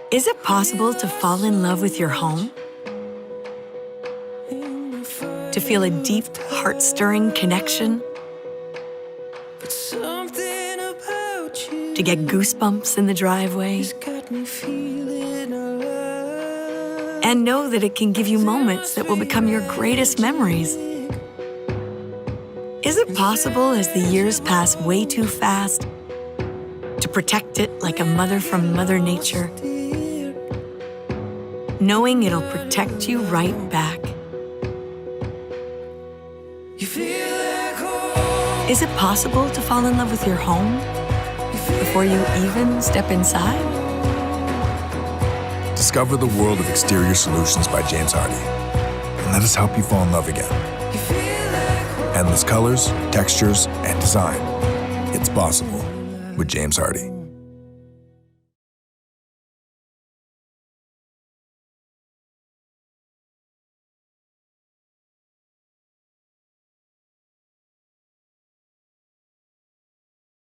Is it possible to fall in love with your home? To feel a deep, heart-stirring connection? To get goosebumps in the driveway? And know that it can give you moments that will become your greatest memories. Is it possible, as the years pass way too fast, to protect it like a mother from Mother Nature, knowing it'll protect you right back? Is it possible to fall in love with your home before you even step inside? Discover the world of exterior solutions by James Hardie, and let us help you fall in love again. Endless colors, textures, and design. It's possible with James Hardie.